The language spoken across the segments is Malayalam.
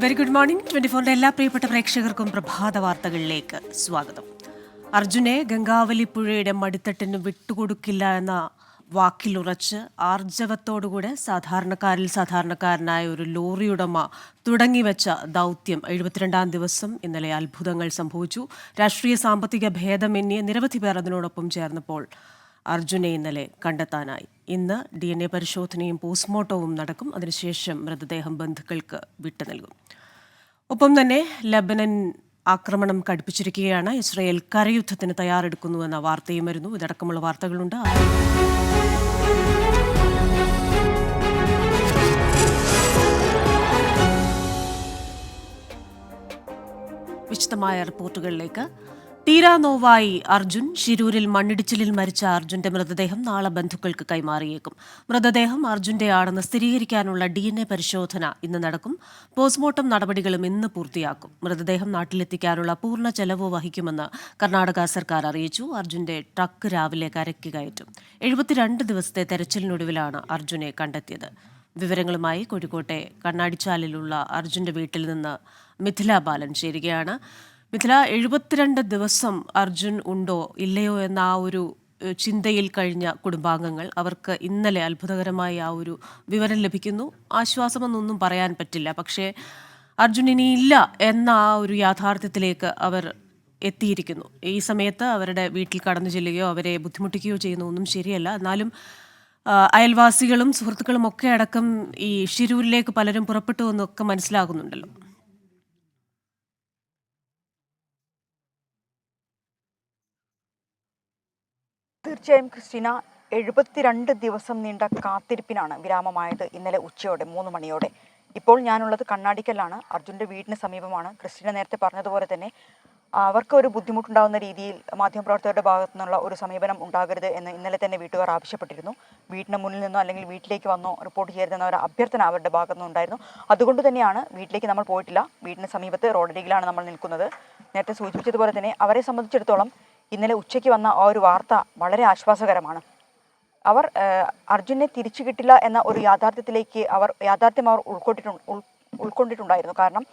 വെരി ഗുഡ് മോർണിംഗ് 24 എല്ലാ പ്രിയപ്പെട്ട പ്രേക്ഷകർക്കും പ്രഭാത വാർത്തകളിലേക്ക് സ്വാഗതം. അർജുനെ ഗംഗാവലി പുഴയുടെ മടിത്തട്ടിന് വിട്ടുകൊടുക്കില്ല എന്ന വാക്കിലുറച്ച് ആർജവത്തോടുകൂടെ സാധാരണക്കാരനായ ഒരു ലോറിയുടമ തുടങ്ങിവെച്ച ദൗത്യം 72-ാം ദിവസം ഇന്നലെ അത്ഭുതങ്ങൾ സംഭവിച്ചു. രാഷ്ട്രീയ സാമ്പത്തിക ഭേദമന്യേ നിരവധി പേർ അതിനോടൊപ്പം ചേർന്നപ്പോൾ അർജുനെ ഇന്നലെ കണ്ടെത്താനായി. ഇന്ന് DNA പരിശോധനയും പോസ്റ്റ്മോർട്ടവും നടക്കും. അതിനുശേഷം മൃതദേഹം ബന്ധുക്കൾക്ക് വിട്ടു നൽകും. ഒപ്പം തന്നെ ലബനൻ ആക്രമണം കടുപ്പിച്ചിരിക്കുകയാണ്. ഇസ്രയേൽ കരയുദ്ധത്തിന് തയ്യാറെടുക്കുന്നുവെന്ന വാർത്തയും വരുന്നു. ഇതടക്കമുള്ള വാർത്തകളുണ്ട്. വിശദമായ റിപ്പോർട്ടുകളിലേക്ക്. തീരാനോവായി അർജുൻ. ശിരൂരിൽ മണ്ണിടിച്ചിലിൽ മരിച്ച അർജുന്റെ മൃതദേഹം നാളെ ബന്ധുക്കൾക്ക് കൈമാറിയേക്കും. മൃതദേഹം അർജുന്റെയാണെന്ന് സ്ഥിരീകരിക്കാനുള്ള DNA പരിശോധന ഇന്ന് നടക്കും. പോസ്റ്റ്മോർട്ടം നടപടികളും ഇന്ന് പൂർത്തിയാക്കും. മൃതദേഹം നാട്ടിലെത്തിക്കാനുള്ള പൂർണ്ണ ചെലവ് വഹിക്കുമെന്ന് കർണാടക സർക്കാർ അറിയിച്ചു. അർജുന്റെ ട്രക്ക് രാവിലെ കരയ്ക്ക് കയറ്റും. 72 ദിവസത്തെ തെരച്ചിലിനൊടുവിലാണ് അർജുനെ കണ്ടെത്തിയത്. വിവരങ്ങളുമായി കോഴിക്കോട്ടെ കണ്ണാടിച്ചാലിലുള്ള അർജുന്റെ വീട്ടിൽ നിന്ന് മിഥില ബാലൻ ചേരുകയാണ്. മിഥില, 72 ദിവസം അർജുൻ ഉണ്ടോ ഇല്ലയോ എന്ന ആ ഒരു ചിന്തയിൽ കഴിഞ്ഞ കുടുംബാംഗങ്ങൾ, അവർക്ക് ഇന്നലെ അത്ഭുതകരമായ ആ ഒരു വിവരം ലഭിക്കുന്നു. ആശ്വാസമെന്നൊന്നും പറയാൻ പറ്റില്ല. പക്ഷേ അർജുൻ ഇനിയില്ല എന്ന ആ ഒരു യാഥാർത്ഥ്യത്തിലേക്ക് അവർ എത്തിയിരിക്കുന്നു. ഈ സമയത്ത് അവരുടെ വീട്ടിൽ കടന്നു ചെല്ലുകയോ അവരെ ബുദ്ധിമുട്ടിക്കുകയോ ചെയ്യുന്ന ഒന്നും ശരിയല്ല. എന്നാലും അയൽവാസികളും സുഹൃത്തുക്കളും ഒക്കെ അടക്കം ഈ ശിരൂരിലേക്ക് പലരും പുറപ്പെട്ടു എന്നൊക്കെ മനസ്സിലാകുന്നുണ്ടല്ലോ. തീർച്ചയായും ക്രിസ്റ്റീന, 72 ദിവസം നീണ്ട കാത്തിരിപ്പിനാണ് വിരാമമായത് ഇന്നലെ ഉച്ചയോടെ 3 മണിയോടെ. ഇപ്പോൾ ഞാനുള്ളത് കണ്ണാടിക്കലാണ്, അർജുൻ്റെ വീടിന് സമീപമാണ്. ക്രിസ്റ്റീന നേരത്തെ പറഞ്ഞതുപോലെ തന്നെ അവർക്ക് ഒരു ബുദ്ധിമുട്ടുണ്ടാകുന്ന രീതിയിൽ മാധ്യമപ്രവർത്തകരുടെ ഭാഗത്തു നിന്നുള്ള ഒരു സമീപനം ഉണ്ടാകരുത് എന്ന് ഇന്നലെ തന്നെ വീട്ടുകാർ ആവശ്യപ്പെട്ടിരുന്നു. വീടിന് മുന്നിൽ നിന്നോ അല്ലെങ്കിൽ വീട്ടിലേക്ക് വന്നോ റിപ്പോർട്ട് ചെയ്യരുതെന്ന ഒരു അഭ്യർത്ഥന അവരുടെ ഭാഗത്തു നിന്നുണ്ടായിരുന്നു. അതുകൊണ്ട് തന്നെയാണ് വീട്ടിലേക്ക് നമ്മൾ പോയിട്ടില്ല. വീടിന് സമീപത്ത് റോഡരികിലാണ് നമ്മൾ നിൽക്കുന്നത്. നേരത്തെ സൂചിപ്പിച്ചതുപോലെ തന്നെ അവരെ സംബന്ധിച്ചിടത്തോളം ഇന്നലെ ഉച്ചയ്ക്ക് വന്ന ആ ഒരു വാർത്ത വളരെ ആശ്വാസകരമാണ്. അവർ അർജുനെ തിരിച്ചു കിട്ടില്ല എന്ന ഒരു യാഥാർത്ഥ്യത്തിലേക്ക് യാഥാർത്ഥ്യം അവർ ഉൾക്കൊണ്ടിട്ടുണ്ടായിരുന്നു. കാരണം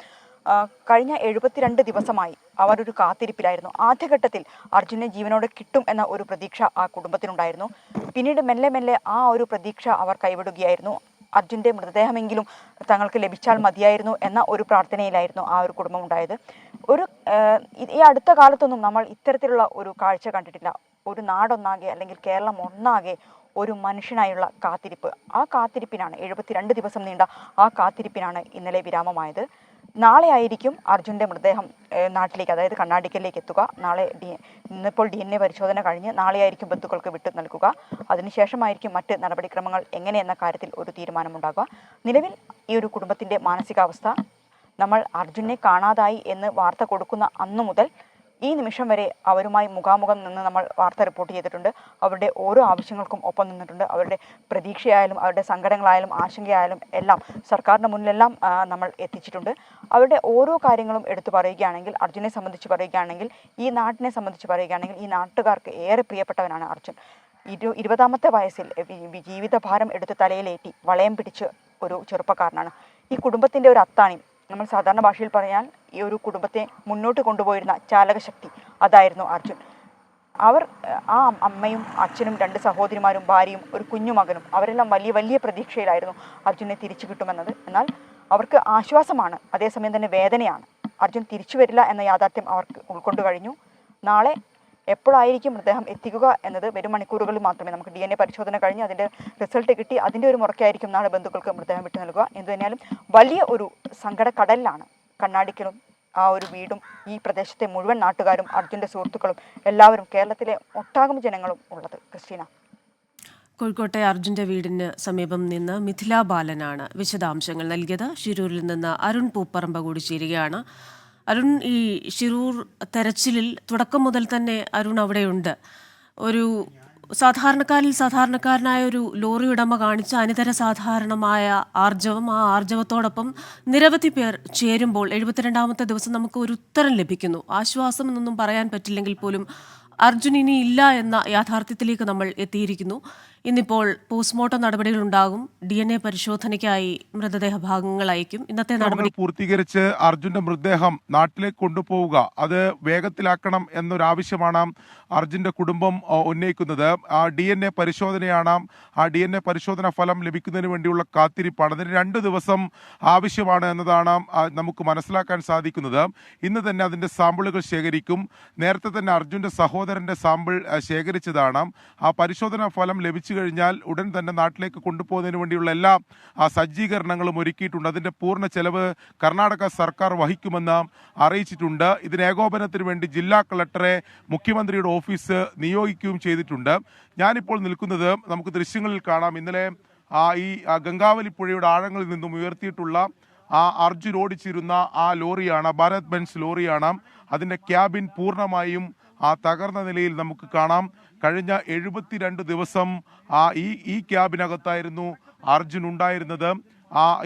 കഴിഞ്ഞ 72 ദിവസമായി അവരൊരു കാത്തിരിപ്പിലായിരുന്നു. ആദ്യഘട്ടത്തിൽ അർജുനെ ജീവനോടെ കിട്ടും എന്ന ഒരു പ്രതീക്ഷ ആ കുടുംബത്തിനുണ്ടായിരുന്നു. പിന്നീട് മെല്ലെ മെല്ലെ ആ ഒരു പ്രതീക്ഷ അവർ കൈവിടുകയായിരുന്നു. അർജുൻ്റെ മൃതദേഹമെങ്കിലും തങ്ങൾക്ക് ലഭിച്ചാൽ മതിയായിരുന്നു എന്ന ഒരു പ്രാർത്ഥനയിലായിരുന്നു ആ ഒരു കുടുംബം ഉണ്ടായത്. ഈ അടുത്ത കാലത്തൊന്നും നമ്മൾ ഇത്തരത്തിലുള്ള ഒരു കാഴ്ച കണ്ടിട്ടില്ല. ഒരു നാടൊന്നാകെ അല്ലെങ്കിൽ കേരളം ഒന്നാകെ ഒരു മനുഷ്യനായുള്ള കാത്തിരിപ്പ്. ആ കാത്തിരിപ്പിനാണ് 72 ദിവസം നീണ്ട ആ കാത്തിരിപ്പിനാണ് ഇന്നലെ വിരാമമായത്. നാളെ ആയിരിക്കും അർജുൻ്റെ മൃതദേഹം നാട്ടിലേക്ക്, അതായത് കണ്ണാടിക്കലിലേക്ക് എത്തുക. ഇന്നിപ്പോൾ DNA പരിശോധന കഴിഞ്ഞ് നാളെയായിരിക്കും ബന്ധുക്കൾക്ക് വിട്ടു നൽകുക. അതിനുശേഷമായിരിക്കും മറ്റ് നടപടിക്രമങ്ങൾ എങ്ങനെയെന്ന കാര്യത്തിൽ ഒരു തീരുമാനമുണ്ടാകുക. നിലവിൽ ഈ ഒരു കുടുംബത്തിൻ്റെ മാനസികാവസ്ഥ, നമ്മൾ അർജുനെ കാണാതായി എന്ന് വാർത്ത കൊടുക്കുന്ന അന്നു മുതൽ ഈ നിമിഷം വരെ അവരുമായി മുഖാമുഖം നിന്ന് നമ്മൾ വാർത്ത റിപ്പോർട്ട് ചെയ്തിട്ടുണ്ട്. അവരുടെ ഓരോ ആവശ്യങ്ങൾക്കും ഒപ്പം നിന്നിട്ടുണ്ട്. അവരുടെ പ്രതീക്ഷയായാലും അവരുടെ സങ്കടങ്ങളായാലും ആശങ്കയായാലും എല്ലാം സർക്കാരിൻ്റെ മുന്നിലെല്ലാം നമ്മൾ എത്തിച്ചിട്ടുണ്ട്. അവരുടെ ഓരോ കാര്യങ്ങളും എടുത്തു പറയുകയാണെങ്കിൽ, അർജുനെ സംബന്ധിച്ച് പറയുകയാണെങ്കിൽ, ഈ നാട്ടിനെ സംബന്ധിച്ച് പറയുകയാണെങ്കിൽ, ഈ നാട്ടുകാർക്ക് ഏറെ പ്രിയപ്പെട്ടവനാണ് അർജുൻ. 20-ാമത്തെ വയസ്സിൽ ജീവിതഭാരം എടുത്ത് തലയിലേറ്റി വളയം പിടിച്ച് ഒരു ചെറുപ്പക്കാരനാണ്. ഈ കുടുംബത്തിൻ്റെ ഒരു അത്താണി, നമ്മൾ സാധാരണ ഭാഷയിൽ പറഞ്ഞാൽ ഈ ഒരു കുടുംബത്തെ മുന്നോട്ട് കൊണ്ടുപോയിരുന്ന ചാലകശക്തി, അതായിരുന്നു അർജുൻ. ആ അമ്മയും അച്ഛനും 2 സഹോദരിമാരും ഭാര്യയും ഒരു കുഞ്ഞുമകനും അവരെല്ലാം വലിയ വലിയ പ്രതീക്ഷയിലായിരുന്നു അർജുനെ തിരിച്ചു കിട്ടുമെന്നത്. എന്നാൽ അവർക്ക് ആശ്വാസമാണ്, അതേസമയം തന്നെ വേദനയാണ്. അർജുൻ തിരിച്ചു വരില്ല എന്ന യാഥാർത്ഥ്യം അവർക്ക് ഉൾക്കൊണ്ടു കഴിഞ്ഞു. നാളെ എപ്പോഴായിരിക്കും മൃതദേഹം എത്തിക്കുക എന്നത് വരും മണിക്കൂറുകളിൽ മാത്രമേ. നമുക്ക് DNA പരിശോധന കഴിഞ്ഞ് അതിൻ്റെ റിസൾട്ട് കിട്ടി അതിൻ്റെ ഒരു മുറയ്ക്കായിരിക്കും നാളെ ബന്ധുക്കൾക്ക് മൃതദേഹം വിട്ടു നൽകുക. എന്തു തന്നെയാലും വലിയ ഒരു സങ്കടക്കടലിലാണ് കണ്ണാടിക്കലും ആ ഒരു വീടും ഈ പ്രദേശത്തെ മുഴുവൻ നാട്ടുകാരും അർജുൻ്റെ സുഹൃത്തുക്കളും എല്ലാവരും കേരളത്തിലെ ഒട്ടാകെ ജനങ്ങളും ഉള്ളത്. ക്രിസ്റ്റീന, കോഴിക്കോട്ടെ അർജുന്റെ വീടിന് സമീപം നിന്ന് മിഥില ബാലനാണ് വിശദാംശങ്ങൾ നൽകിയത്. ശിരൂരിൽ നിന്ന് അരുൺ പൂപ്പറമ്പ കൂടി ചേരുകയാണ്. അരുൺ, ഈ ശിരൂർ തെരച്ചിലിൽ തുടക്കം മുതൽ തന്നെ അരുൺ അവിടെയുണ്ട്. ഒരു സാധാരണക്കാരനായ ഒരു ലോറി ഉടമ കാണിച്ച അനിതര സാധാരണമായ ആർജവം, ആ ആർജവത്തോടൊപ്പം നിരവധി പേർ ചേരുമ്പോൾ 72-ാമത്തെ ദിവസം നമുക്ക് ഒരു ഉത്തരം ലഭിക്കുന്നു. ആശ്വാസം എന്നൊന്നും പറയാൻ പറ്റില്ലെങ്കിൽ പോലും അർജുൻ ഇനി ഇല്ല എന്ന യാഥാർത്ഥ്യത്തിലേക്ക് നമ്മൾ എത്തിയിരിക്കുന്നു. ഇന്നിപ്പോൾ പോസ്റ്റ്മോർട്ടം നടപടികൾ ഉണ്ടാകും. DNA പരിശോധനയ്ക്കായി മൃതദേഹ ഭാഗങ്ങൾ അയക്കും. ഇന്നത്തെ നടപടി പൂർത്തീകരിച്ച് അർജുന്റെ മൃതദേഹം നാട്ടിലേക്ക് കൊണ്ടുപോവുക അത് വേഗത്തിലാക്കണം എന്നൊരാവശ്യമാണ് അർജുന്റെ കുടുംബം ഉന്നയിക്കുന്നത്. DNA പരിശോധനയാണ്. DNA പരിശോധന ഫലം ലഭിക്കുന്നതിന് വേണ്ടിയുള്ള കാത്തിരിപ്പാണ്. അതിന് 2 ദിവസം ആവശ്യമാണ് എന്നതാണ് നമുക്ക് മനസ്സിലാക്കാൻ സാധിക്കുന്നത്. ഇന്ന് തന്നെ അതിന്റെ സാമ്പിളുകൾ ശേഖരിക്കും. നേരത്തെ തന്നെ അർജുന്റെ സഹോദരന്റെ സാമ്പിൾ ശേഖരിച്ചതാണ്. ആ പരിശോധനാ ഫലം ലഭിച്ചു കഴിഞ്ഞാൽ ഉടൻ തന്നെ നാട്ടിലേക്ക് കൊണ്ടുപോകുന്നതിന് വേണ്ടിയുള്ള എല്ലാ സജ്ജീകരണങ്ങളും ഒരുക്കിയിട്ടുണ്ട്. അതിന്റെ പൂർണ്ണ ചെലവ് കർണാടക സർക്കാർ വഹിക്കുമെന്ന് അറിയിച്ചിട്ടുണ്ട്. ഇതിന് ഏകോപനത്തിന് വേണ്ടി ജില്ലാ കളക്ടറെ മുഖ്യമന്ത്രിയുടെ ഓഫീസ് നിയോഗിക്കുകയും ചെയ്തിട്ടുണ്ട്. ഞാനിപ്പോൾ നിൽക്കുന്നത് നമുക്ക് ദൃശ്യങ്ങളിൽ കാണാം. ഇന്നലെ ഈ ഗംഗാവലി പുഴയുടെ ആഴങ്ങളിൽ നിന്നും ഉയർത്തിയിട്ടുള്ള അർജുൻ ഓടിച്ചിരുന്ന ആ ലോറിയാണ്, ഭാരത് ബെൻസ് ലോറിയാണ്. അതിന്റെ ക്യാബിൻ പൂർണ്ണമായും തകർന്ന നിലയിൽ നമുക്ക് കാണാം. കഴിഞ്ഞ 72 ദിവസം ഈ ക്യാബിനകത്തായിരുന്നു അർജുൻ ഉണ്ടായിരുന്നത്.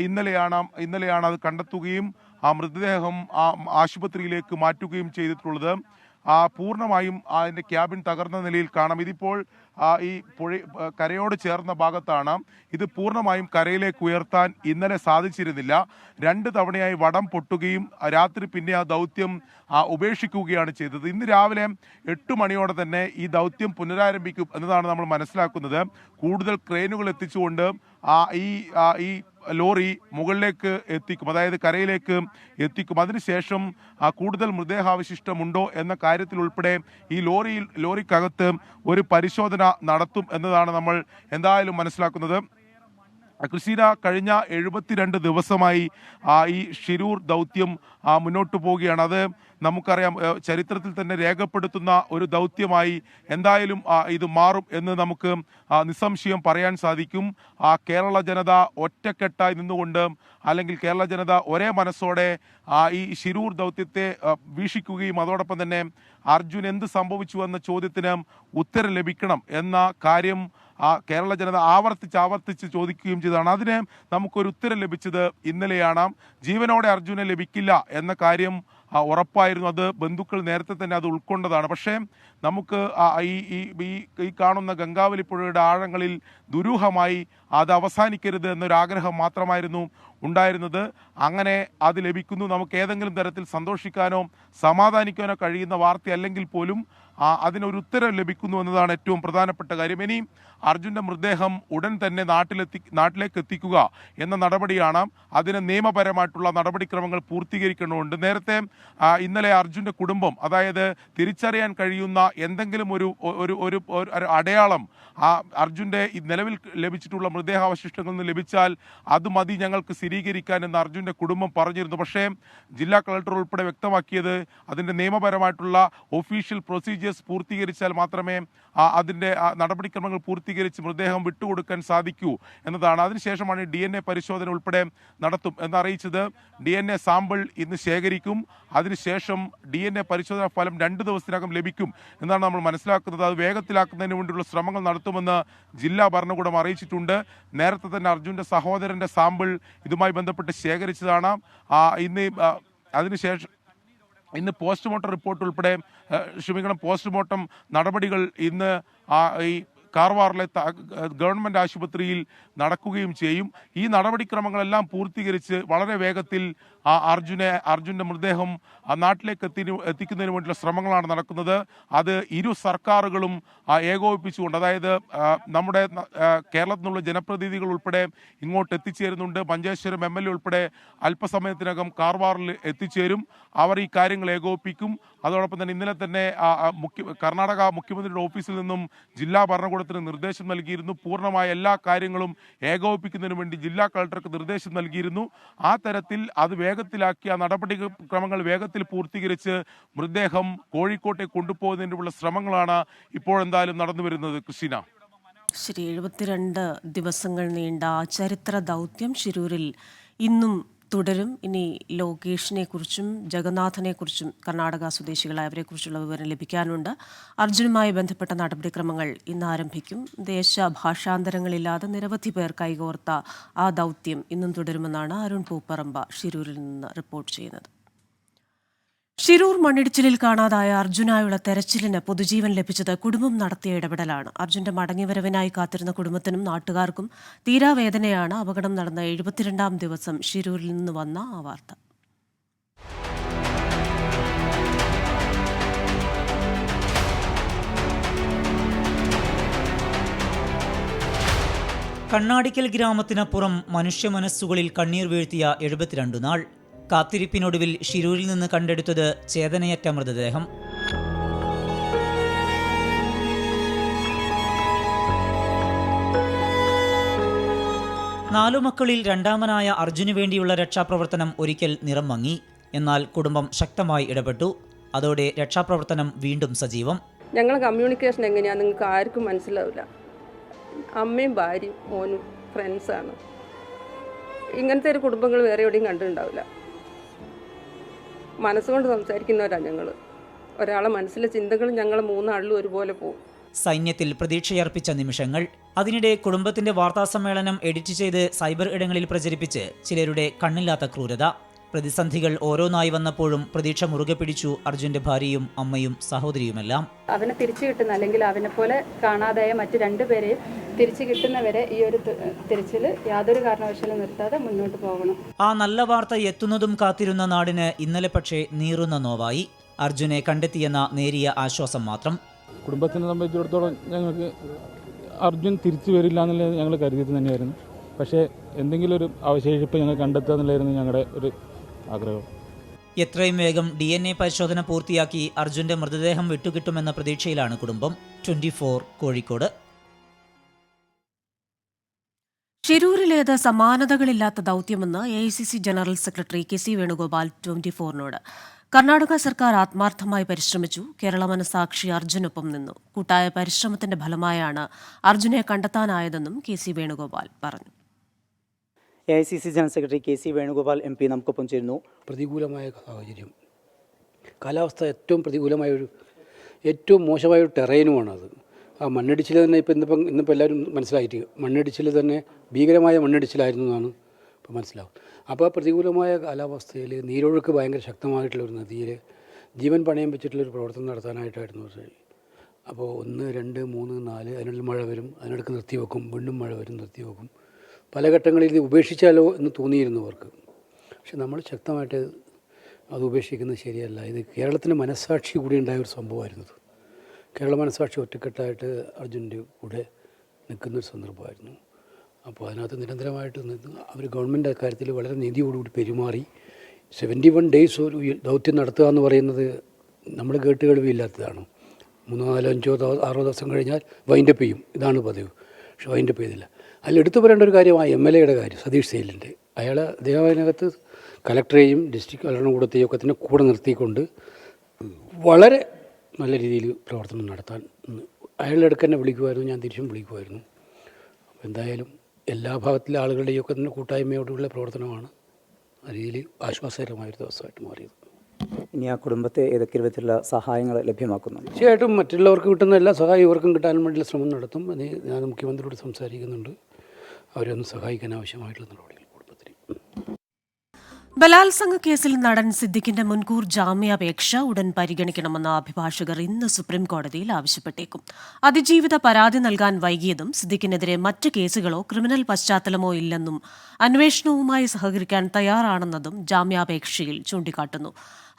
ഇന്നലെയാണ് അത് കണ്ടെത്തുകയും മൃതദേഹം ആശുപത്രിയിലേക്ക് മാറ്റുകയും ചെയ്തിട്ടുള്ളത്. പൂർണ്ണമായും അതിൻ്റെ ക്യാബിൻ തകർന്ന നിലയിൽ കാണാം. ഇതിപ്പോൾ ഈ കരയോട് ചേർന്ന ഭാഗത്താണ്. ഇത് പൂർണ്ണമായും കരയിലേക്ക് ഉയർത്താൻ ഇന്നലെ സാധിച്ചിരുന്നില്ല. 2 തവണയായി വടം പൊട്ടുകയും രാത്രി പിന്നെ ആ ദൗത്യം ഉപേക്ഷിക്കുകയാണ് ചെയ്തത്. ഇന്ന് രാവിലെ 8 മണിയോടെ തന്നെ ഈ ദൗത്യം പുനരാരംഭിക്കും എന്നതാണ് നമ്മൾ മനസ്സിലാക്കുന്നത്. കൂടുതൽ ക്രെയിനുകൾ എത്തിച്ചുകൊണ്ട് ഈ ലോറി മുകളിലേക്ക് എത്തിക്കും, അതായത് കരയിലേക്ക് എത്തിക്കും. അതിനുശേഷം കൂടുതൽ മൃതദേഹാവശിഷ്ടമുണ്ടോ എന്ന കാര്യത്തിൽ ഉൾപ്പെടെ ഈ ലോറിക്കകത്ത് ഒരു പരിശോധന നടത്തും എന്നതാണ് നമ്മൾ എന്തായാലും മനസ്സിലാക്കുന്നത്. ക്രിസ്റ്റീന, കഴിഞ്ഞ 72 ദിവസമായി ഈ ഷിരൂർ ദൗത്യം മുന്നോട്ട് പോവുകയാണ്. അത് നമുക്കറിയാം, ചരിത്രത്തിൽ തന്നെ രേഖപ്പെടുത്തുന്ന ഒരു ദൗത്യമായി എന്തായാലും ഇത് മാറും എന്ന് നമുക്ക് നിസ്സംശയം പറയാൻ സാധിക്കും. കേരള ജനത ഒറ്റക്കെട്ടായി നിന്നുകൊണ്ട്, അല്ലെങ്കിൽ കേരള ജനത ഒരേ മനസ്സോടെ ഈ ഷിരൂർ ദൗത്യത്തെ വീക്ഷിക്കുകയും അതോടൊപ്പം തന്നെ അർജുൻ എന്ത് സംഭവിച്ചു എന്ന ചോദ്യത്തിന് ഉത്തരം ലഭിക്കണം എന്ന കാര്യം കേരള ജനത ആവർത്തിച്ച് ചോദിക്കുകയും ചെയ്തതാണ്. അതിന് നമുക്കൊരു ഉത്തരം ലഭിച്ചത് ഇന്നലെയാണ്. ജീവനോടെ അർജുനെ ലഭിക്കില്ല എന്ന കാര്യം ഉറപ്പായിരുന്നു. അത് ബന്ധുക്കൾ നേരത്തെ തന്നെ അത് ഉൾക്കൊണ്ടതാണ്. പക്ഷേ നമുക്ക് ഈ കാണുന്ന ഗംഗാവലി പുഴയുടെ ആഴങ്ങളിൽ ദുരൂഹമായി അത് അവസാനിക്കരുത് എന്നൊരാഗ്രഹം മാത്രമായിരുന്നു ഉണ്ടായിരുന്നത്. അങ്ങനെ അത് ലഭിക്കുന്നു. നമുക്ക് ഏതെങ്കിലും തരത്തിൽ സന്തോഷിക്കാനോ സമാധാനിക്കാനോ കഴിയുന്ന വാർത്ത അല്ലെങ്കിൽ പോലും അതിനൊരു ഉത്തരം ലഭിക്കുന്നു എന്നതാണ് ഏറ്റവും പ്രധാനപ്പെട്ട കാര്യം. ഇനി അർജുൻ്റെ മൃതദേഹം ഉടൻ തന്നെ നാട്ടിലേക്ക് എത്തിക്കുക എന്ന നടപടിയാണ്. അതിന് നിയമപരമായിട്ടുള്ള നടപടിക്രമങ്ങൾ പൂർത്തീകരിക്കേണ്ടതുണ്ട്. നേരത്തെ ഇന്നലെ അർജുൻ്റെ കുടുംബം, അതായത് തിരിച്ചറിയാൻ കഴിയുന്ന എന്തെങ്കിലും ഒരു അടയാളം അർജുൻ്റെ നിലവിൽ ലഭിച്ചിട്ടുള്ള മൃതദേഹാവശിഷ്ടങ്ങളിൽ നിന്ന് ലഭിച്ചാൽ അത് മതി ഞങ്ങൾക്ക് സ്ഥിരീകരിക്കാൻ എന്ന് അർജുൻ്റെ കുടുംബം പറഞ്ഞിരുന്നു. പക്ഷേ ജില്ലാ കളക്ടർ ഉൾപ്പെടെ വ്യക്തമാക്കിയത് അതിൻ്റെ നിയമപരമായിട്ടുള്ള ഒഫീഷ്യൽ പ്രൊസീജിയേഴ്സ് പൂർത്തീകരിച്ചാൽ മാത്രമേ അതിൻ്റെ നടപടിക്രമങ്ങൾ പൂർത്തീകരിച്ച് മൃതദേഹം വിട്ടുകൊടുക്കാൻ സാധിക്കൂ എന്നതാണ്. അതിനുശേഷമാണ് DNA പരിശോധന ഉൾപ്പെടെ നടത്തും എന്നറിയിച്ചത്. DNA സാമ്പിൾ ഇന്ന് ശേഖരിക്കും. അതിനുശേഷം DNA പരിശോധനാ ഫലം 2 ദിവസത്തിനകം ലഭിക്കും എന്നാണ് നമ്മൾ മനസ്സിലാക്കുന്നത്. അത് വേഗത്തിലാക്കുന്നതിന് വേണ്ടിയുള്ള ശ്രമങ്ങൾ നടത്തുമെന്ന് ജില്ലാ ഭരണകൂടം അറിയിച്ചിട്ടുണ്ട്. നേരത്തെ തന്നെ അർജുൻ്റെ സഹോദരൻ്റെ സാമ്പിൾ ഇതുമായി ബന്ധപ്പെട്ട് ശേഖരിച്ചതാണ്. അതിനുശേഷം ഇന്ന് പോസ്റ്റ്മോർട്ടം റിപ്പോർട്ട് ഉൾപ്പെടെ പോസ്റ്റ്മോർട്ടം നടപടികൾ ഇന്ന് ഈ കാർവാറിലെ ഗവൺമെൻറ് ആശുപത്രിയിൽ നടക്കുകയും ചെയ്യും. ഈ നടപടിക്രമങ്ങളെല്ലാം പൂർത്തീകരിച്ച് വളരെ വേഗത്തിൽ അർജുൻ്റെ മൃതദേഹം നാട്ടിലേക്ക് എത്തിക്കുന്നതിന് വേണ്ടിയുള്ള ശ്രമങ്ങളാണ് നടക്കുന്നത്. അത് ഇരു സർക്കാരുകളും ഏകോപിപ്പിച്ചുകൊണ്ട്, അതായത് നമ്മുടെ കേരളത്തിൽ നിന്നുള്ള ജനപ്രതിനിധികൾ ഉൾപ്പെടെ ഇങ്ങോട്ട് എത്തിച്ചേരുന്നുണ്ട്. മഞ്ചേശ്വരം MLA ഉൾപ്പെടെ അല്പസമയത്തിനകം കാർവാറിൽ എത്തിച്ചേരും. അവർ ഈ കാര്യങ്ങൾ ഏകോപിപ്പിക്കും. അതോടൊപ്പം തന്നെ ഇന്നലെ തന്നെ കർണാടക മുഖ്യമന്ത്രിയുടെ ഓഫീസിൽ നിന്നും ജില്ലാ ഭരണകൂടത്തിന് നിർദ്ദേശം നൽകിയിരുന്നു. പൂർണ്ണമായ എല്ലാ കാര്യങ്ങളും ഏകോപിപ്പിക്കുന്നതിന് വേണ്ടി ജില്ലാ കളക്ടർക്ക് നിർദ്ദേശം നൽകിയിരുന്നു. ആ തരത്തിൽ അത് വേഗത്തിലാക്കിയ നടപടിക്രമങ്ങൾ വേഗത്തിൽ പൂർത്തീകരിച്ച് മൃതദേഹം കോഴിക്കോട്ടേക്ക് കൊണ്ടുപോകുന്നതിനുള്ള ശ്രമങ്ങളാണ് ഇപ്പോഴെന്തായാലും നടന്നു വരുന്നത്. ക്രിസ്റ്റീന, ശരി, 72 ദിവസങ്ങൾ നീണ്ട ചരിത്ര ദൗത്യം ഷിരൂരിൽ ഇന്നും തുടരും. ഇനി ലോകേഷിനെ കുറിച്ചും ജഗന്നാഥനെ കുറിച്ചും കർണാടക സ്വദേശികളായവരെക്കുറിച്ചുള്ള വിവരം ലഭിക്കാനുണ്ട്. അർജുനുമായി ബന്ധപ്പെട്ട നടപടിക്രമങ്ങൾ ഇന്ന് ആരംഭിക്കും. ഭാഷാന്തരങ്ങളില്ലാതെ നിരവധി പേർ കൈകോർത്ത ആ ദൗത്യം ഇന്നും തുടരുമെന്നാണ് അരുൺ പൂപ്പറമ്പ ഷിരൂരിൽ നിന്ന് റിപ്പോർട്ട് ചെയ്യുന്നത്. ഷിരൂർ മണ്ണിടിച്ചിലിൽ കാണാതായ അർജുനായുള്ള തെരച്ചിലിന് പൊതുജീവൻ ലഭിച്ചത് കുടുംബം നടത്തിയ ഇടപെടലാണ്. അർജുന്റെ മടങ്ങിവരവിനായി കാത്തിരുന്ന കുടുംബത്തിനും നാട്ടുകാർക്കും തീരാവേദനയാണ് അപകടം നടന്ന 72ാം ദിവസം ഷിരൂരിൽ നിന്ന് വന്ന ആ വാർത്ത. കണ്ണാടിക്കൽ ഗ്രാമത്തിനപ്പുറം മനുഷ്യ മനസ്സുകളിൽ കണ്ണീർ വീഴ്ത്തിയ 72 നാൾ. കാത്തിരിപ്പിനൊടുവിൽ ഷിരൂരിൽ നിന്ന് കണ്ടെടുത്തത് ചേതനയറ്റ മൃതദേഹം. നാലു മക്കളിൽ രണ്ടാമനായ അർജുനു വേണ്ടിയുള്ള രക്ഷാപ്രവർത്തനം ഒരിക്കൽ നിറം മങ്ങി. എന്നാൽ കുടുംബം ശക്തമായി ഇടപെട്ടു. അതോടെ രക്ഷാപ്രവർത്തനം വീണ്ടും സജീവം. ഞങ്ങളെ കമ്മ്യൂണിക്കേഷൻ എങ്ങനെയാണെന്ന് നിങ്ങൾക്ക് ആർക്കും മനസ്സിലാവില്ല. അമ്മയും ഭാര്യയും മോനും ഫ്രണ്ട്സാണ്. ഇങ്ങനത്തെ ഒരു കുടുംബങ്ങൾ വേറെ എവിടെയും കണ്ടിട്ടുണ്ടാവില്ല. മനസ്സുകൊണ്ട് സംസാരിക്കുന്നവരാണ് ഞങ്ങൾ. ഒരാളെ മനസ്സിലെ ചിന്തകൾ ഞങ്ങൾ മൂന്നാളിലും ഒരുപോലെ പോകും. സൈന്യത്തിൽ പ്രതീക്ഷയർപ്പിച്ച നിമിഷങ്ങൾ. അതിനിടെ കുടുംബത്തിന്റെ വാർത്താസമ്മേളനം എഡിറ്റ് ചെയ്ത് സൈബർ ഇടങ്ങളിൽ പ്രചരിപ്പിച്ച് ചിലരുടെ കണ്ണില്ലാത്ത ക്രൂരത. പ്രതിസന്ധികൾ ഓരോന്നായി വന്നപ്പോഴും പ്രതീക്ഷ മുറുകെ പിടിച്ചു അർജുന്റെ ഭാര്യയും അമ്മയും സഹോദരിയുമെല്ലാം. അവനെ തിരിച്ചു കിട്ടുന്ന, അല്ലെങ്കിൽ അവനെ പോലെ കാണാതായ മറ്റു രണ്ടുപേരെയും തിരിച്ചു കിട്ടുന്നവരെ ഈ ഒരു തിരച്ചിൽ യാതൊരു കാരണവശാലും നിർത്താതെ മുന്നോട്ട് പോകണം. ആ നല്ല വാർത്ത എത്തുന്നതും കാത്തിരുന്ന നാടിന് ഇന്നലെ പക്ഷേ നീറുന്ന നോവായി. അർജുനെ കണ്ടെത്തിയെന്ന നേരിയ ആശ്വാസം മാത്രം. കുടുംബത്തിനെ സംബന്ധിച്ചിടത്തോളം ഞങ്ങൾക്ക് അർജുൻ തിരിച്ചു വരില്ല എന്നുള്ളത് ഞങ്ങൾ കരുതിയത് തന്നെയായിരുന്നു. പക്ഷേ എന്തെങ്കിലും ഒരു അവശേഷിപ്പ് ഞങ്ങൾ കണ്ടെത്തുക എന്നുള്ളതായിരുന്നു ഞങ്ങളുടെ ഒരു ആഗ്രഹം. എത്രയും വേഗം DNA പരിശോധന പൂർത്തിയാക്കി അർജുന്റെ മൃതദേഹം വിട്ടുകിട്ടുമെന്ന പ്രതീക്ഷയിലാണ് കുടുംബം. 24 കോഴിക്കോട്. ഷിരൂരിലേത് സമാനതകളില്ലാത്ത ദൗത്യമെന്ന് AICC general secretary KC Venugopal 24നോട്. കർണാടക സർക്കാർ ആത്മാർത്ഥമായി പരിശ്രമിച്ചു. കേരള മനസാക്ഷി അർജുനൊപ്പം നിന്നു. കൂട്ടായ പരിശ്രമത്തിന്റെ ഫലമായാണ് അർജുനെ കണ്ടെത്താനായതെന്നും KC വേണുഗോപാൽ പറഞ്ഞു. AICC general secretary KC Venugopal MP നമുക്കൊപ്പം ചേരുന്നു. പ്രതികൂലമായ സാഹചര്യം, കാലാവസ്ഥ ഏറ്റവും ഏറ്റവും മോശമായൊരു ടെറൈനുമാണത്. ആ മണ്ണിടിച്ചിൽ തന്നെ ഇന്നിപ്പോൾ എല്ലാവരും മനസ്സിലായിട്ട് മണ്ണിടിച്ചിൽ തന്നെ ഭീകരമായ മണ്ണിടിച്ചിലായിരുന്നു എന്നാണ് ഇപ്പോൾ മനസ്സിലാവും. അപ്പോൾ ആ പ്രതികൂലമായ കാലാവസ്ഥയിൽ നീരൊഴുക്ക് ഭയങ്കര ശക്തമായിട്ടുള്ളൊരു നദിയിൽ ജീവൻ പണയം വെച്ചിട്ടുള്ളൊരു പ്രവർത്തനം നടത്താനായിട്ടായിരുന്നു. അപ്പോൾ 1, 2, 3, 4 അതിനുള്ളിൽ മഴ വരും, അതിനിടയ്ക്ക് നിർത്തിവെക്കും, വീണ്ടും മഴ വരും, നിർത്തിവെക്കും. പല ഘട്ടങ്ങളിൽ ഇത് ഉപേക്ഷിച്ചാലോ എന്ന് തോന്നിയിരുന്നു അവർക്ക്. പക്ഷെ നമ്മൾ ശക്തമായിട്ട് അത് ഉപേക്ഷിക്കുന്നത് ശരിയല്ല. ഇത് കേരളത്തിൻ്റെ മനസ്സാക്ഷി കൂടി ഉണ്ടായ ഒരു സംഭവമായിരുന്നത്. കേരള മനസ്സാക്ഷി ഒറ്റക്കെട്ടായിട്ട് അർജുൻ്റെ കൂടെ നിൽക്കുന്നൊരു സന്ദർഭമായിരുന്നു. അപ്പോൾ അതിനകത്ത് നിരന്തരമായിട്ട് അവർ ഗവൺമെൻറ് അക്കാര്യത്തിൽ വളരെ നീതിയോടുകൂടി പെരുമാറി. 71 ഡേയ്സ് ഒരു ദൗത്യം നടത്തുക എന്ന് പറയുന്നത് നമ്മൾ കേട്ടുകേൾവിയില്ലാത്തതാണ്. 3, 4, 5, 6 ദിവസം കഴിഞ്ഞാൽ വൈൻഡപ്പ് ചെയ്യും, ഇതാണ് പതിവ്. പക്ഷെ വൈൻഡപ്പ് ചെയ്തില്ല. അതിൽ എടുത്തു പറയേണ്ട ഒരു കാര്യമാണ് MLAയുടെ കാര്യം, സതീഷ് സെയിലിൻ്റെ. അദ്ദേഹം അതിനകത്ത് കലക്ടറെയും ഡിസ്ട്രിക്ട് ഭരണകൂടത്തെയും ഒക്കെ തന്നെ കൂടെ നിർത്തിക്കൊണ്ട് വളരെ നല്ല രീതിയിൽ പ്രവർത്തനം നടത്താൻ അയാളുടെ അടുക്ക് തന്നെ വിളിക്കുമായിരുന്നു, ഞാൻ തിരിച്ചും വിളിക്കുമായിരുന്നു. അപ്പോൾ എന്തായാലും എല്ലാ ഭാഗത്തിലെ ആളുകളുടെയും ഒക്കെ തന്നെ കൂട്ടായ്മയോടുള്ള പ്രവർത്തനമാണ് ആ രീതിയിൽ ആശ്വാസകരമായൊരു ദിവസമായിട്ട് മാറിയത്. ഇനി ആ കുടുംബത്തെ ഏതൊക്കെ വിധത്തിലുള്ള സഹായങ്ങൾ ലഭ്യമാക്കുന്നു? തീർച്ചയായിട്ടും മറ്റുള്ളവർക്ക് കിട്ടുന്ന എല്ലാ സഹായം ഇവർക്കും കിട്ടാൻ വേണ്ടിയുള്ള ശ്രമം നടത്തും. അത് ഞാൻ മുഖ്യമന്ത്രിയോട് സംസാരിക്കുന്നുണ്ട്. അവരെ ഒന്ന് സഹായിക്കാൻ ആവശ്യമായിട്ടുള്ള നടപടികൾ കുടുംബത്തിന്. ബലാത്സംഗ കേസിൽ നടൻ സിദ്ദിഖിന്റെ മുൻകൂർ ജാമ്യാപേക്ഷ ഉടൻ പരിഗണിക്കണമെന്ന് അഭിഭാഷകർ ഇന്ന് സുപ്രീംകോടതിയിൽ ആവശ്യപ്പെട്ടേക്കും. അതിജീവിത പരാതി നൽകാൻ വൈകിയതും സിദ്ദിഖിനെതിരെ മറ്റ് കേസുകളോ ക്രിമിനൽ പശ്ചാത്തലമോ ഇല്ലെന്നും അന്വേഷണവുമായി സഹകരിക്കാൻ തയ്യാറാണെന്നതും ജാമ്യാപേക്ഷയിൽ ചൂണ്ടിക്കാട്ടുന്നു.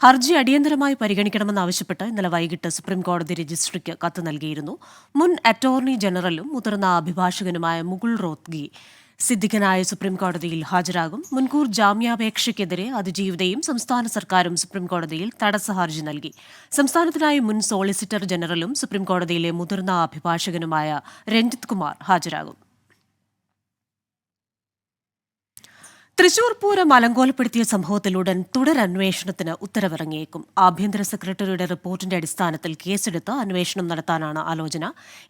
ഹർജി അടിയന്തരമായി പരിഗണിക്കണമെന്നാവശ്യപ്പെട്ട് ഇന്നലെ വൈകിട്ട് സുപ്രീംകോടതി രജിസ്ട്രിക്ക് കത്ത് നൽകിയിരുന്നു. മുൻ അറ്റോർണി ജനറലും മുതിർന്ന അഭിഭാഷകനുമായ മുകുൾ റോത്ഗി സിദ്ദിഖിനായ സുപ്രീംകോടതിയിൽ ഹാജരാകും. മുൻകൂർ ജാമ്യാപേക്ഷയ്ക്കെതിരെ അതിജീവിതയും സംസ്ഥാന സർക്കാരും സുപ്രീംകോടതിയിൽ തടസ്സ ഹർജി നൽകി. സംസ്ഥാനത്തിനായി മുൻ സോളിസിറ്റർ ജനറലും സുപ്രീംകോടതിയിലെ മുതിർന്ന അഭിഭാഷകനുമായ രഞ്ജിത് കുമാർ ഹാജരാകും. തൃശൂർ പൂരം അലങ്കോലപ്പെടുത്തിയ സംഭവത്തിൽ ഉടൻ തുടരന്വേഷണത്തിന് ഉത്തരവിറങ്ങിയേക്കും. ആഭ്യന്തര സെക്രട്ടറിയുടെ റിപ്പോർട്ടിന്റെ അടിസ്ഥാനത്തിൽ കേസെടുത്ത് അന്വേഷണം നടത്താനാണ് ആലോചന.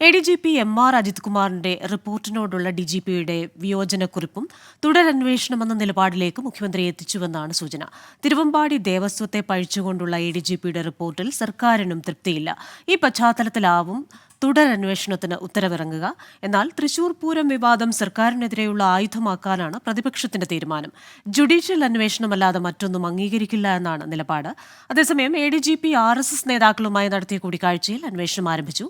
ADGP MR അജിത് കുമാറിന്റെ റിപ്പോർട്ടിനോടുള്ള DGPയുടെ വിയോജനക്കുറിപ്പും തുടരന്വേഷണമെന്ന നിലപാടിലേക്ക് മുഖ്യമന്ത്രി എത്തിച്ചുവെന്നാണ് സൂചന. തിരുവമ്പാടി ദേവസ്വത്തെ പഴിച്ചുകൊണ്ടുള്ള ADGPയുടെ റിപ്പോർട്ടിൽ സർക്കാരിനും തൃപ്തിയില്ല. ഈ പശ്ചാത്തലത്തിലാവും തുടരന്വേഷണത്തിന് ഉത്തരവിറങ്ങുക. എന്നാൽ തൃശൂർ പൂരം വിവാദം സർക്കാരിനെതിരെയുള്ള ആയുധമാക്കാനാണ് പ്രതിപക്ഷത്തിന്റെ തീരുമാനം. ജുഡീഷ്യൽ അന്വേഷണമല്ലാതെ മറ്റൊന്നും അംഗീകരിക്കില്ല എന്നാണ് നിലപാട്. അതേസമയം ADGP RSS നേതാക്കളുമായി നടത്തിയ കൂടിക്കാഴ്ചയിൽ അന്വേഷണം ആരംഭിച്ചു.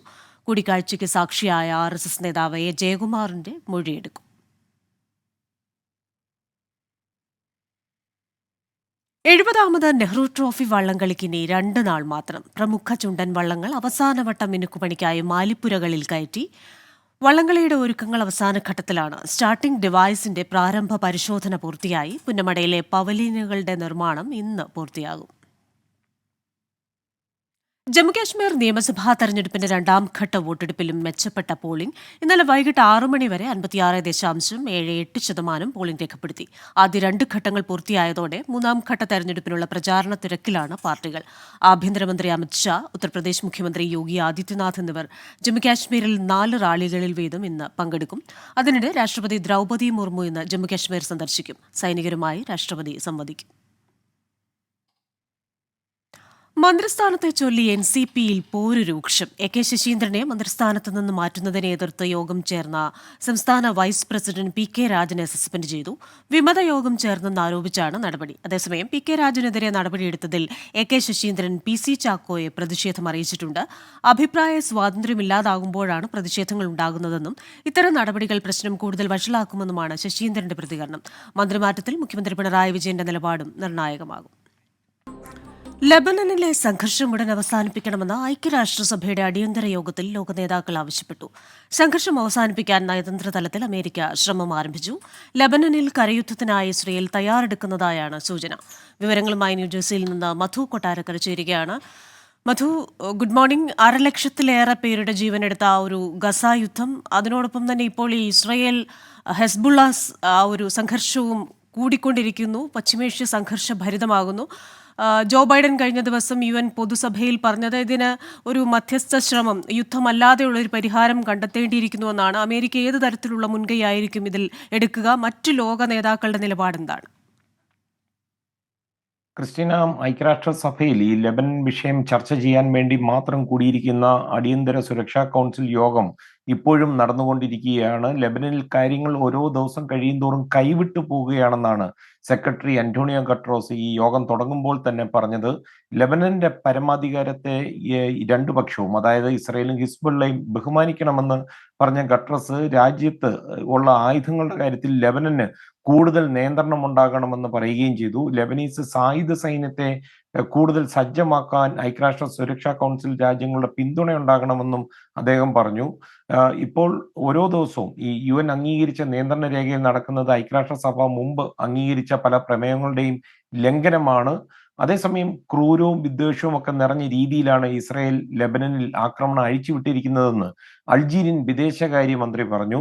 കൂടിക്കാഴ്ചയ്ക്ക് സാക്ഷിയായ RSS നേതാവ് A. ജയകുമാറിന്റെ മൊഴിയെടുക്കും. 70ാമത് നെഹ്റു ട്രോഫി വള്ളംകളിക്ക് ഇനി 2 നാൾ മാത്രം. പ്രമുഖ ചുണ്ടൻ വള്ളങ്ങൾ അവസാനവട്ട മിനുക്കുപണിക്കായി മാലിപ്പുരകളിൽ കയറ്റി. വള്ളംകളിയുടെ ഒരുക്കങ്ങൾ അവസാന ഘട്ടത്തിലാണ്. സ്റ്റാർട്ടിംഗ് ഡിവൈസിന്റെ പ്രാരംഭ പരിശോധന പൂർത്തിയായി. പുന്നമടയിലെ പവലിയനുകളുടെ നിർമ്മാണം ഇന്ന് പൂർത്തിയാകും. ജമ്മുകാശ്മീർ നിയമസഭാ തെരഞ്ഞെടുപ്പിന്റെ 2ാം ഘട്ട വോട്ടെടുപ്പിലും മെച്ചപ്പെട്ട പോളിംഗ്. ഇന്നലെ വൈകിട്ട് 6 മണി വരെ 56.78% പോളിംഗ് രേഖപ്പെടുത്തി. ആദ്യ 2 ഘട്ടങ്ങൾ പൂർത്തിയായതോടെ 3ാം ഘട്ട തെരഞ്ഞെടുപ്പിനുള്ള പ്രചാരണ തിരക്കിലാണ് പാർട്ടികൾ. ആഭ്യന്തരമന്ത്രി അമിത്ഷാ, ഉത്തർപ്രദേശ് മുഖ്യമന്ത്രി യോഗി ആദിത്യനാഥ് എന്നിവർ ജമ്മുകാശ്മീരിൽ 4 റാലികളിൽ വീതം ഇന്ന് പങ്കെടുക്കും. അതിനിടെ രാഷ്ട്രപതി ദ്രൗപദി മുർമു ഇന്ന് ജമ്മുകാശ്മീർ സന്ദർശിക്കും. സൈനികരുമായി രാഷ്ട്രപതി സംവദിക്കും. മന്ത്രിസ്ഥാനത്തെ ചൊല്ലി NCPയിൽ പോര് രൂക്ഷം. AK ശശീന്ദ്രനെ മന്ത്രിസ്ഥാനത്ത് നിന്ന് മാറ്റുന്നതിനെ എതിർത്ത് യോഗം ചേർന്ന സംസ്ഥാന വൈസ് പ്രസിഡന്റ് PK രാജനെ സസ്പെൻഡ് ചെയ്തു. വിമത യോഗം ചേർന്നെന്ന് ആരോപിച്ചാണ് നടപടി. അതേസമയം PK രാജനെതിരെ നടപടിയെടുത്തതിൽ AK ശശീന്ദ്രൻ PC ചാക്കോയെ പ്രതിഷേധം അറിയിച്ചിട്ടുണ്ട്. അഭിപ്രായ സ്വാതന്ത്ര്യമില്ലാതാകുമ്പോഴാണ് പ്രതിഷേധങ്ങൾ ഉണ്ടാകുന്നതെന്നും ഇത്തരം നടപടികൾ പ്രശ്നം കൂടുതൽ വഷളാക്കുമെന്നുമാണ് ശശീന്ദ്രന്റെ പ്രതികരണം. മന്ത്രിമാറ്റത്തിൽ മുഖ്യമന്ത്രി പിണറായി വിജയന്റെ നിലപാടും നിർണായകമാകും. ലബനനിലെ സംഘർഷം ഉടൻ അവസാനിപ്പിക്കണമെന്ന് ഐക്യരാഷ്ട്രസഭയുടെ അടിയന്തര യോഗത്തിൽ ലോക നേതാക്കൾ ആവശ്യപ്പെട്ടു. സംഘർഷം അവസാനിപ്പിക്കാൻ നയതന്ത്ര തലത്തിൽ അമേരിക്ക ശ്രമം ആരംഭിച്ചു. ലബനനിൽ കരയുദ്ധത്തിനായി ഇസ്രയേൽ തയ്യാറെടുക്കുന്നതായാണ് സൂചന. വിവരങ്ങളുമായി ന്യൂജേഴ്സിയിൽ നിന്ന് മധു കൊട്ടാരക്കര ചേരുകയാണ്. മധു, ഗുഡ് മോർണിംഗ്. 1.5 ലക്ഷത്തിലേറെ പേരുടെ ജീവനെടുത്ത ആ ഒരു ഗസ യുദ്ധം, അതിനോടൊപ്പം തന്നെ ഇപ്പോൾ ഈ ഇസ്രയേൽ ഹെസ്ബുള്ള ആ ഒരു സംഘർഷവും കൂടിക്കൊണ്ടിരിക്കുന്നു. പശ്ചിമേഷ്യ സംഘർഷഭരിതമാകുന്നു. ജോ ബൈഡൻ കഴിഞ്ഞ ദിവസം UN പൊതുസഭയിൽ പറഞ്ഞത് ഇതിന് ഒരു മധ്യസ്ഥ ശ്രമം, യുദ്ധമല്ലാതെയുള്ള ഒരു പരിഹാരം കണ്ടെത്തേണ്ടിയിരിക്കുന്നുവെന്നാണ്. അമേരിക്ക ഏത് തരത്തിലുള്ള മുൻകൈയായിരിക്കും ഇതിൽ എടുക്കുക? മറ്റു ലോക നേതാക്കളുടെ നിലപാടെന്താണ്? ക്രിസ്റ്റീന, ഐക്യരാഷ്ട്രസഭയിൽ ഈ ലെബനൻ വിഷയം ചർച്ച ചെയ്യാൻ വേണ്ടി മാത്രം കൂടിയിരിക്കുന്ന അടിയന്തര സുരക്ഷാ കൗൺസിൽ യോഗം ഇപ്പോഴും നടന്നുകൊണ്ടിരിക്കുകയാണ്. ലെബനനിൽ കാര്യങ്ങൾ ഓരോ ദിവസം കഴിയുന്തോറും കൈവിട്ടു പോവുകയാണെന്നാണ് സെക്രട്ടറി അന്റോണിയോ ഗട്രോസ് ഈ യോഗം തുടങ്ങുമ്പോൾ തന്നെ പറഞ്ഞത്. ലെബനന്റെ പരമാധികാരത്തെ 2 പക്ഷവും, അതായത് ഇസ്രായേലും ഹിസ്ബുള്ളയും ബഹുമാനിക്കണമെന്ന് പറഞ്ഞ ഗട്രസ് രാജ്യത്ത് ഉള്ള ആയുധങ്ങളുടെ കാര്യത്തിൽ ലെബനന് കൂടുതൽ നിയന്ത്രണം ഉണ്ടാകണമെന്ന് പറയുകയും ചെയ്തു. ലെബനീസ് സായുധ സൈന്യത്തെ കൂടുതൽ സജ്ജമാക്കാൻ ഐക്യരാഷ്ട്ര സുരക്ഷാ കൗൺസിൽ രാജ്യങ്ങളുടെ പിന്തുണ ഉണ്ടാകണമെന്നും അദ്ദേഹം പറഞ്ഞു. ഇപ്പോൾ ഓരോ ദിവസവും ഈ UN അംഗീകരിച്ച നിയന്ത്രണ രേഖയിൽ നടക്കുന്നത് ഐക്യരാഷ്ട്രസഭ മുമ്പ് അംഗീകരിച്ച പല പ്രമേയങ്ങളുടെയും ലംഘനമാണ്. അതേസമയം ക്രൂരവും വിദ്വേഷവും ഒക്കെ നിറഞ്ഞ രീതിയിലാണ് ഇസ്രായേൽ ലെബനനിൽ ആക്രമണം അഴിച്ചുവിട്ടിരിക്കുന്നതെന്ന് അൾജീരിയൻ വിദേശകാര്യമന്ത്രി പറഞ്ഞു.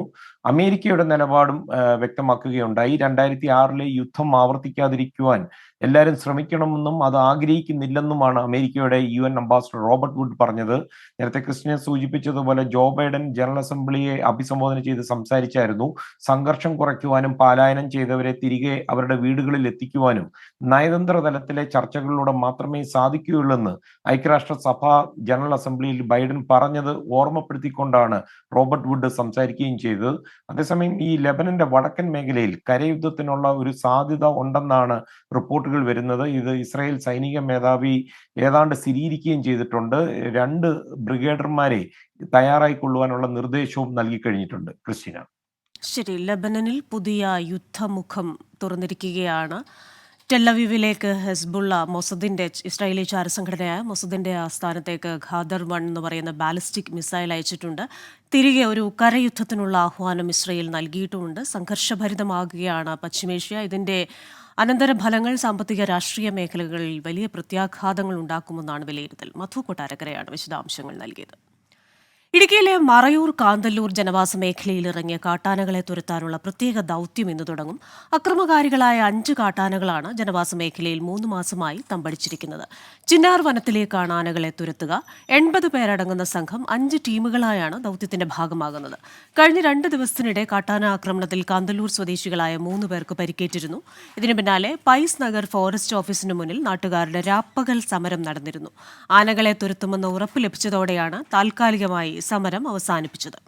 അമേരിക്കയുടെ നിലപാടും വ്യക്തമാക്കുകയുണ്ടായി. 2006 യുദ്ധം ആവർത്തിക്കാതിരിക്കുവാൻ എല്ലാവരും ശ്രമിക്കണമെന്നും അത് ആഗ്രഹിക്കുന്നില്ലെന്നുമാണ് അമേരിക്കയുടെ UN അംബാസഡർ റോബർട്ട് വുഡ് പറഞ്ഞത്. നേരത്തെ ക്രിസ്റ്റിനെ സൂചിപ്പിച്ചതുപോലെ ജോ ബൈഡൻ ജനറൽ അസംബ്ലിയെ അഭിസംബോധന ചെയ്ത് സംസാരിച്ചായിരുന്നു. സംഘർഷം കുറയ്ക്കുവാനും പലായനം ചെയ്തവരെ തിരികെ അവരുടെ വീടുകളിൽ എത്തിക്കുവാനും നയതന്ത്ര തലത്തിലെ ചർച്ചകളിലൂടെ മാത്രമേ സാധിക്കുകയുള്ളെന്ന് ഐക്യരാഷ്ട്രസഭ ജനറൽ അസംബ്ലിയിൽ ബൈഡൻ പറഞ്ഞത് ഓർമ്മപ്പെടുത്തിക്കൊണ്ടാണ് റോബർട്ട് വുഡ് സംസാരിക്കുകയും ചെയ്തത്. അതേസമയം ഈ ലെബനന്റെ വടക്കൻ മേഖലയിൽ കരയുദ്ധത്തിനുള്ള ഒരു സാധ്യത ഉണ്ടെന്നാണ് റിപ്പോർട്ടുകൾ വരുന്നത്. ഇത് ഇസ്രായേൽ സൈനിക മേധാവി ഏതാണ്ട് സ്ഥിരീകരിക്കുകയും ചെയ്തിട്ടുണ്ട്. 2 ബ്രിഗേഡർമാരെ തയ്യാറായിക്കൊള്ളുവാനുള്ള നിർദ്ദേശവും നൽകി കഴിഞ്ഞിട്ടുണ്ട്. ക്രിസ്റ്റീന, ശരി. ലെബനനിൽ പുതിയ യുദ്ധമുഖം തുറന്നിരിക്കുകയാണ്. ടെല്ലവീവിലേക്ക് ഹെസ്ബുള്ള മൊസദിന്റെ ഇസ്രായേലി ചാരസംഘടനയായ മൊസദിന്റെ ആസ്ഥാനത്തേക്ക് ഖാദർ 1 എന്ന് പറയുന്ന ബാലിസ്റ്റിക് മിസൈൽ അയച്ചിട്ടുണ്ട്. തിരികെ ഒരു കരയുദ്ധത്തിനുള്ള ആഹ്വാനം ഇസ്രായേൽ നൽകിയിട്ടുമുണ്ട്. സംഘർഷഭരിതമാകുകയാണ് പശ്ചിമേഷ്യ. ഇതിന്റെ അനന്തരഫലങ്ങൾ സാമ്പത്തിക രാഷ്ട്രീയ മേഖലകളിൽ വലിയ പ്രത്യാഘാതങ്ങൾ ഉണ്ടാക്കുമെന്നാണ് വിലയിരുത്തൽ. മധു കൊട്ടാരക്കരയാണ് വിശദാംശങ്ങൾ നൽകിയത്. ഇടുക്കിയിലെ മറയൂർ കാന്തല്ലൂർ ജനവാസ മേഖലയിൽ ഇറങ്ങിയ കാട്ടാനകളെ തുരത്താനുള്ള പ്രത്യേക ദൗത്യം ഇന്ന് തുടങ്ങും. അക്രമകാരികളായ 5 കാട്ടാനകളാണ് ജനവാസ മേഖലയിൽ 3 മാസമായി തമ്പടിച്ചിരിക്കുന്നത്. ചിന്നാർ വനത്തിലേക്കാണ് ആനകളെ തുരത്തുക. 80 പേരടങ്ങുന്ന സംഘം 5 ടീമുകളായാണ് ദൗത്യത്തിന്റെ ഭാഗമാകുന്നത്. കഴിഞ്ഞ 2 ദിവസത്തിനിടെ കാട്ടാന ആക്രമണത്തിൽ കാന്തല്ലൂർ സ്വദേശികളായ 3 പേർക്ക് പരിക്കേറ്റിരുന്നു. ഇതിനു പിന്നാലെ പൈസ് നഗർ ഫോറസ്റ്റ് ഓഫീസിന് മുന്നിൽ നാട്ടുകാരുടെ രാപ്പകൽ സമരം നടന്നിരുന്നു. ആനകളെ തുരത്തുമെന്ന് ഉറപ്പ് ലഭിച്ചതോടെയാണ് താൽക്കാലികമായി സമരം അവസാനിപ്പിച്ചത്.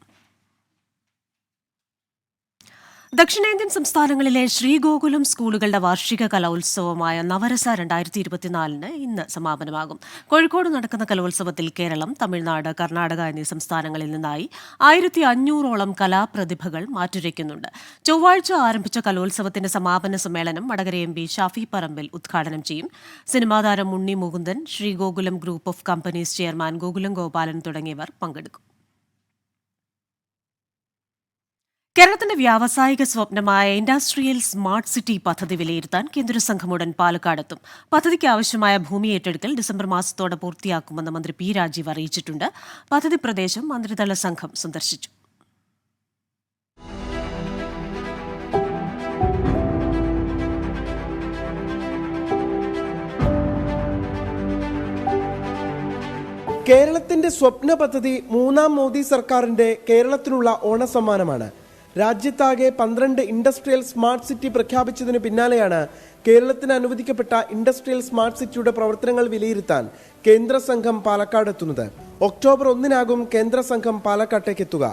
ദക്ഷിണേന്ത്യൻ സംസ്ഥാനങ്ങളിലെ ശ്രീഗോകുലം സ്കൂളുകളുടെ വാർഷിക കലോത്സവമായ നവരസ 2024 ഇന്ന് സമാപനമാകും. കോഴിക്കോട് നടക്കുന്ന കലോത്സവത്തിൽ കേരളം, തമിഴ്നാട്, കർണാടക എന്നീ സംസ്ഥാനങ്ങളിൽ നിന്നായി 1500ഓളം കലാപ്രതിഭകൾ മാറ്റുരയ്ക്കുന്നുണ്ട്. ചൊവ്വാഴ്ച ആരംഭിച്ച കലോത്സവത്തിന്റെ സമാപന സമ്മേളനം വടകര MP ഷാഫി പറമ്പിൽ ഉദ്ഘാടനം ചെയ്യും. സിനിമാ താരം Unni Mukundan, Sree Gokulam group of companies chairman Gokulam Gopalan തുടങ്ങിയവർ പങ്കെടുക്കും. കേരളത്തിന്റെ വ്യാവസായിക സ്വപ്നമായ ഇൻഡസ്ട്രിയൽ സ്മാർട്ട് സിറ്റി പദ്ധതി വിലയിരുത്താൻ കേന്ദ്ര സംഘം ഉടൻ പാലക്കാടെത്തും. പദ്ധതിക്ക് ആവശ്യമായ ഭൂമി ഏറ്റെടുക്കൽ ഡിസംബർ മാസത്തോടെ പൂർത്തിയാക്കുമെന്ന് മന്ത്രി P. രാജീവ് അറിയിച്ചിട്ടുണ്ട്. പദ്ധതി പ്രദേശം മന്ത്രിതല സംഘം സന്ദർശിച്ചു. കേരളത്തിന്റെ സ്വപ്ന പദ്ധതി മൂന്നാം മോദി സർക്കാരിന്റെ കേരളത്തിനുള്ള ഓണസമ്മാനമാണ്. രാജ്യത്താകെ 12 ഇൻഡസ്ട്രിയൽ സ്മാർട്ട് സിറ്റി പ്രഖ്യാപിച്ചതിന് പിന്നാലെയാണ് കേരളത്തിന് അനുവദിക്കപ്പെട്ട ഇൻഡസ്ട്രിയൽ സ്മാർട്ട് സിറ്റിയുടെ പ്രവർത്തനങ്ങൾ വിലയിരുത്താൻ കേന്ദ്ര സംഘം പാലക്കാടെത്തുന്നത്. ഒക്ടോബർ 1-നാകും കേന്ദ്ര സംഘം പാലക്കാട്ടേക്കെത്തുക.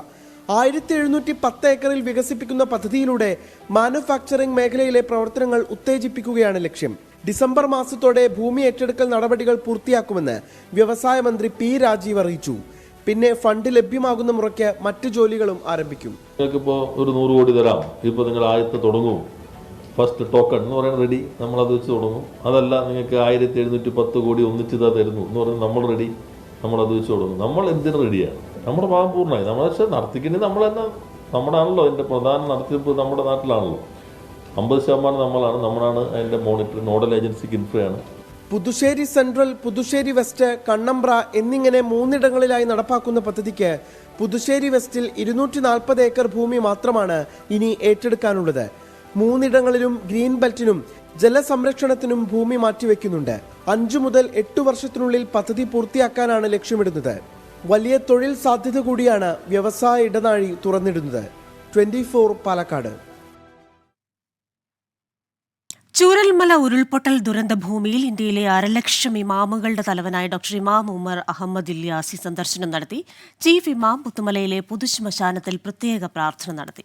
1710 ഏക്കറിൽ വികസിപ്പിക്കുന്ന പദ്ധതിയിലൂടെ മാനുഫാക്ചറിംഗ് മേഖലയിലെ പ്രവർത്തനങ്ങൾ ഉത്തേജിപ്പിക്കുകയാണ് ലക്ഷ്യം. ഡിസംബർ മാസത്തോടെ ഭൂമി ഏറ്റെടുക്കൽ നടപടികൾ പൂർത്തിയാക്കുമെന്ന് വ്യവസായ മന്ത്രി P. രാജീവ് അറിയിച്ചു. പിന്നെ ഫണ്ട് ലഭ്യമാകുന്ന മുറയ്ക്ക് മറ്റു ജോലികളും ആരംഭിക്കും. നിങ്ങൾക്കിപ്പോൾ ഒരു 100 കോടി തരാം. ഇപ്പോൾ നിങ്ങൾ ആദ്യത്തെ തുടങ്ങും, ഫസ്റ്റ് ടോക്കൺ എന്ന് പറയുന്നത് റെഡി, നമ്മളത് വെച്ച് തുടങ്ങും. അതല്ല നിങ്ങൾക്ക് 1710 കോടി ഒന്നിച്ചിതാ തരുന്നു എന്ന് പറയുന്നത് നമ്മൾ റെഡി, നമ്മളത് വെച്ച് തുടങ്ങും. നമ്മൾ എന്തിനും റെഡിയാണ്, നമ്മുടെ ഭാഗം പൂർണ്ണമായി. നമ്മൾ പക്ഷേ നടത്തിക്കുന്നത് നമ്മൾ തന്നെ, നമ്മുടെയാണല്ലോ അതിൻ്റെ പ്രധാന നടത്തിപ്പ്, നമ്മുടെ നാട്ടിലാണല്ലോ. 50% നമ്മളാണ് അതിൻ്റെ മോണിറ്റർ, നോഡൽ ഏജൻസിക്ക് ഇൻഫ്രയാണ്. പുതുശ്ശേരി സെൻട്രൽ, പുതുശ്ശേരി വെസ്റ്റ്, കണ്ണമ്പ്ര എന്നിങ്ങനെ 3 ഇടങ്ങളിലായി നടപ്പാക്കുന്ന പദ്ധതിക്ക് പുതുശ്ശേരി വെസ്റ്റിൽ 240 ഏക്കർ ഭൂമി മാത്രമാണ് ഇനി ഏറ്റെടുക്കാനുള്ളത്. 3 ഇടങ്ങളിലും ഗ്രീൻ ബെൽറ്റിനും ജലസംരക്ഷണത്തിനും ഭൂമി മാറ്റിവെക്കുന്നുണ്ട്. 5 മുതൽ 8 വർഷത്തിനുള്ളിൽ പദ്ധതി പൂർത്തിയാക്കാനാണ് ലക്ഷ്യമിടുന്നത്. വലിയ തൊഴിൽ സാധ്യത കൂടിയാണ് വ്യവസായ ഇടനാഴി തുറന്നിടുന്നത്. 24 പാലക്കാട്. ചൂരൽമല ഉരുൾപൊട്ടൽ ദുരന്ത ഭൂമിയിൽ ഇന്ത്യയിലെ 1.5 ലക്ഷം ഇമാമുകളുടെ തലവനായ ഡോക്ടർ ഇമാം ഉമർ അഹമ്മദ് ഇല്യാസി സന്ദർശനം നടത്തി. ചീഫ് ഇമാം പുത്തുമലയിലെ പൊതുശ്മശാനത്തിൽ പ്രത്യേക പ്രാർത്ഥന നടത്തി.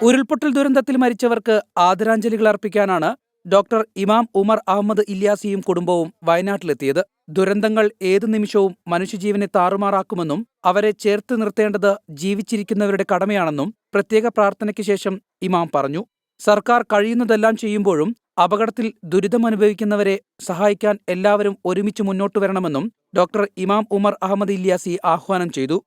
ഉരുൾപൊട്ടൽ ദുരന്തത്തിൽ മരിച്ചവർക്ക് ആദരാഞ്ജലികൾ അർപ്പിക്കാനാണ് ഡോക്ടർ ഇമാം ഉമർ അഹമ്മദ് ഇല്യാസിയും കുടുംബവും വയനാട്ടിലെത്തിയത്. ദുരന്തങ്ങൾ ഏതു നിമിഷവും മനുഷ്യജീവനെ താറുമാറാക്കുമെന്നും അവരെ ചേർത്ത് നിർത്തേണ്ടത് ജീവിച്ചിരിക്കുന്നവരുടെ കടമയാണെന്നും പ്രത്യേക പ്രാർത്ഥനയ്ക്ക് ശേഷം ഇമാം പറഞ്ഞു. സർക്കാർ കഴിയുന്നതെല്ലാം ചെയ്യുമ്പോഴും അപകടത്തിൽ ദുരിതമനുഭവിക്കുന്നവരെ സഹായിക്കാൻ എല്ലാവരും ഒരുമിച്ച് മുന്നോട്ട് വരണമെന്നും ഡോക്ടർ ഇമാം ഉമർ അഹമ്മദ് ഇല്യാസി ആഹ്വാനം ചെയ്തു.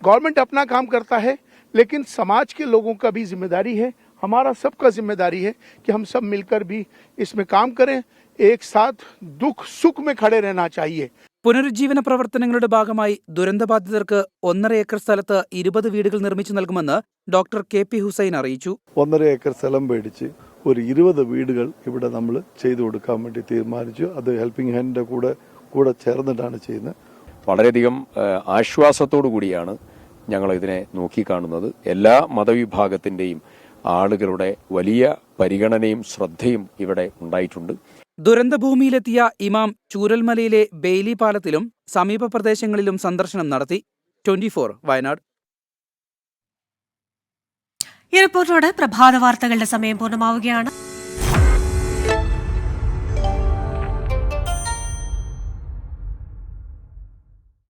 गवर्नमेंट अपना काम करता है, लेकिन समाज के लोगों का भी जिम्मेदारी है, हमारा सबका जिम्मेदारी है कि हम सब मिलकर भी इसमें काम करें. एक साथ दुख सुख में खड़े रहना चाहिए. പുനരുജ്ജീവന പ്രവർത്തനങ്ങളുടെ ഭാഗമായി ദുരന്തബാധിതർക്ക് 1.5 ഏക്കർ സ്ഥലത്ത് 20 വീടുകൾ നിർമ്മിച്ചു നൽകുമെന്ന് ഡോക്ടർ KP ഹുസൈൻ അറിയിച്ചു. 1.5 ഏക്കർ സ്ഥലം മേടിച്ച് ഒരു 20 വീടുകൾ ഇവിടെ നമ്മൾ ചെയ്തു കൊടുക്കാൻ വേണ്ടി തീരുമാനിച്ചു. അത് ഹെൽപ്പിംഗ് ഹാൻഡിന്റെ കൂടെ ചേർന്നിട്ടാണ് ചെയ്യുന്നത്. വളരെയധികം ആശ്വാസത്തോടു കൂടിയാണ് ഞങ്ങൾ ഇതിനെ നോക്കിക്കാണുന്നത്. എല്ലാ മതവിഭാഗത്തിന്റെയും ആളുകളുടെ വലിയ പരിഗണനയും ശ്രദ്ധയും ഇവിടെ ഉണ്ടായിട്ടുണ്ട്. ദുരന്തഭൂമിയിലെത്തിയ ഇമാം ചൂരൽമലയിലെ ബെയ്ലി പാലത്തിലും സമീപ പ്രദേശങ്ങളിലും സന്ദർശനം നടത്തി. 24 വയനാട്. ഈ റിപ്പോർട്ടോടെ പ്രഭാത വാർത്തകളുടെ സമയം പൂർണ്ണമാവുകയാണ്.